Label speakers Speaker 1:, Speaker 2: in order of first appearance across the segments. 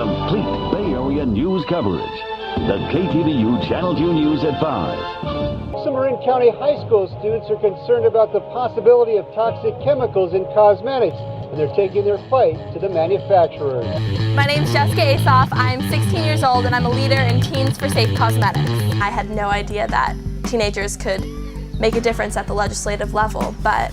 Speaker 1: complete Bay Area news coverage. The KTVU Channel 2 News at 5.
Speaker 2: Some Marin County high school students are concerned about the possibility of toxic chemicals in cosmetics, and they're taking their fight to the manufacturers.
Speaker 3: My name's Jessica Assaf. I'm 16 years old and I'm a leader in Teens for Safe Cosmetics. I had no idea that teenagers could make a difference at the legislative level, but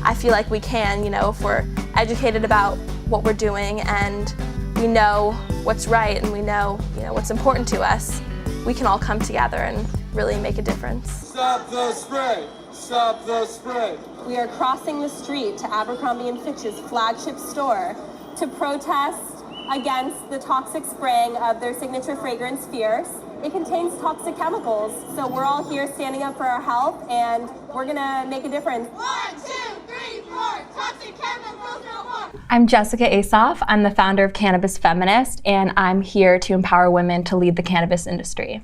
Speaker 3: I feel like we can, if we're educated about what we're doing and we know what's right and we know, what's important to us. We can all come together and really make a difference.
Speaker 4: Stop the spray! Stop the spray!
Speaker 5: We are crossing the street to Abercrombie & Fitch's flagship store to protest against the toxic spraying of their signature fragrance, Fierce. It contains toxic chemicals, so we're all here standing up for our health, and we're gonna make a difference.
Speaker 6: 1, 2, 3, 4, toxic chemicals no more.
Speaker 7: I'm Jessica Assaf. I'm the founder of Cannabis Feminist, and I'm here to empower women to lead the cannabis industry.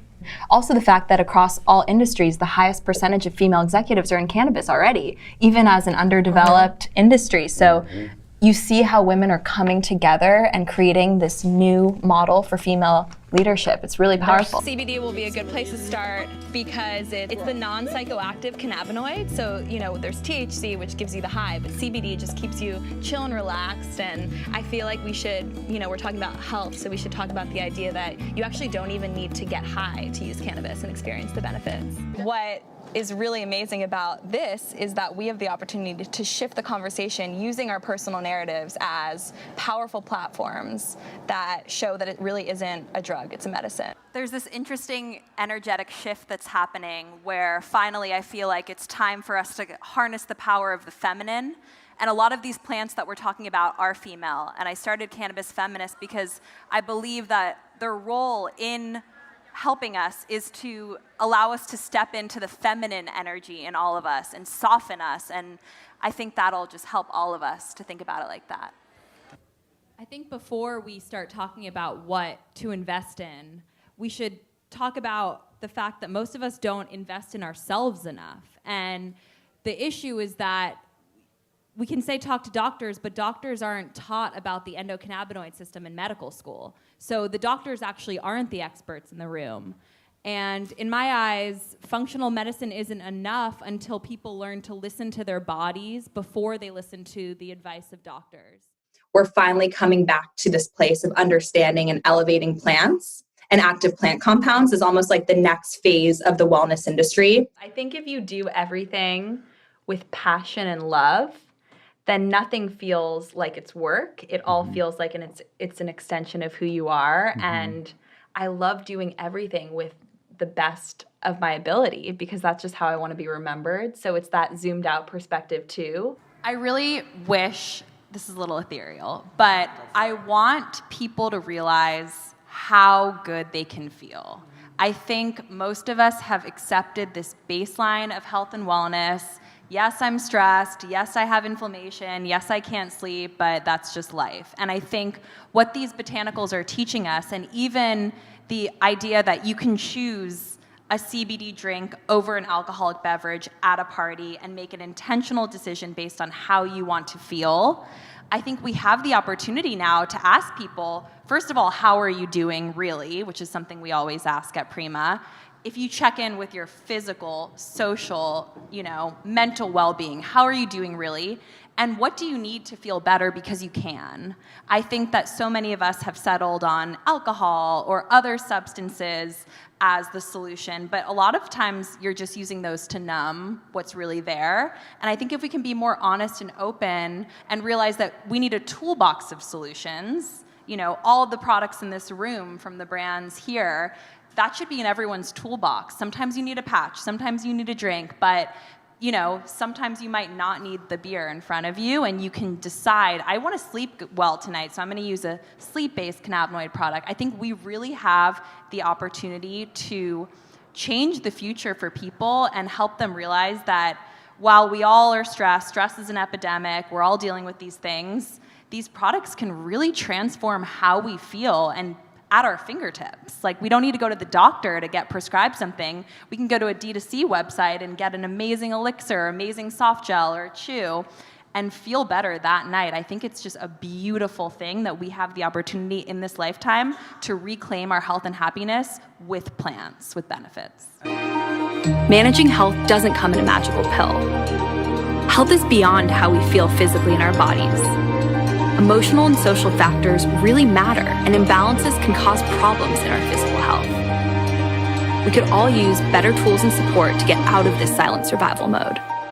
Speaker 7: Also the fact that across all industries, the highest percentage of female executives are in cannabis already, even as an underdeveloped industry. So you see how women are coming together and creating this new model for female leadership. It's really powerful.
Speaker 8: CBD will be a good place to start because it's the non-psychoactive cannabinoid. So, there's THC, which gives you the high, but CBD just keeps you chill and relaxed. And I feel like we should, we're talking about health, so we should talk about the idea that you actually don't even need to get high to use cannabis and experience the benefits. What is really amazing about this is that we have the opportunity to shift the conversation using our personal narratives as powerful platforms that show that it really isn't a drug, it's a medicine.
Speaker 9: There's this interesting energetic shift that's happening where finally I feel like it's time for us to harness the power of the feminine. And a lot of these plants that we're talking about are female. And I started Cannabis Feminist because I believe that their role in helping us is to allow us to step into the feminine energy in all of us and soften us. And I think that'll just help all of us to think about it like that.
Speaker 10: I think before we start talking about what to invest in, we should talk about the fact that most of us don't invest in ourselves enough. And the issue is that we can say talk to doctors, but doctors aren't taught about the endocannabinoid system in medical school. So the doctors actually aren't the experts in the room. And in my eyes, functional medicine isn't enough until people learn to listen to their bodies before they listen to the advice of doctors.
Speaker 11: We're finally coming back to this place of understanding and elevating plants, and active plant compounds is almost like the next phase of the wellness industry.
Speaker 7: I think if you do everything with passion and love, then nothing feels like it's work. It all feels like it's an extension of who you are. And I love doing everything with the best of my ability because that's just how I want to be remembered. So it's that zoomed out perspective too.
Speaker 9: I really wish, this is a little ethereal, but I want people to realize how good they can feel. I think most of us have accepted this baseline of health and wellness. Yes, I'm stressed. Yes, I have inflammation. Yes, I can't sleep, but that's just life. And I think what these botanicals are teaching us, and even the idea that you can choose a CBD drink over an alcoholic beverage at a party and make an intentional decision based on how you want to feel, I think we have the opportunity now to ask people, first of all, how are you doing really, which is something we always ask at Prima. If you check in with your physical, social, mental well-being, how are you doing really? And what do you need to feel better because you can? I think that so many of us have settled on alcohol or other substances as the solution, but a lot of times you're just using those to numb what's really there. And I think if we can be more honest and open and realize that we need a toolbox of solutions, all of the products in this room from the brands here, that should be in everyone's toolbox. Sometimes you need a patch, sometimes you need a drink, but sometimes you might not need the beer in front of you, and you can decide, I want to sleep well tonight, so I'm going to use a sleep-based cannabinoid product. I think we really have the opportunity to change the future for people and help them realize that while we all are stressed, stress is an epidemic, we're all dealing with these things, these products can really transform how we feel and at our fingertips. Like, we don't need to go to the doctor to get prescribed something. We can go to a D2C website and get an amazing elixir, amazing soft gel or chew. and feel better that night. I think it's just a beautiful thing that we have the opportunity in this lifetime to reclaim our health and happiness with plants, with benefits.
Speaker 7: Managing health doesn't come in a magical pill. Health is beyond how we feel physically in our bodies. Emotional and social factors really matter, and imbalances can cause problems in our physical health. We could all use better tools and support to get out of this silent survival mode.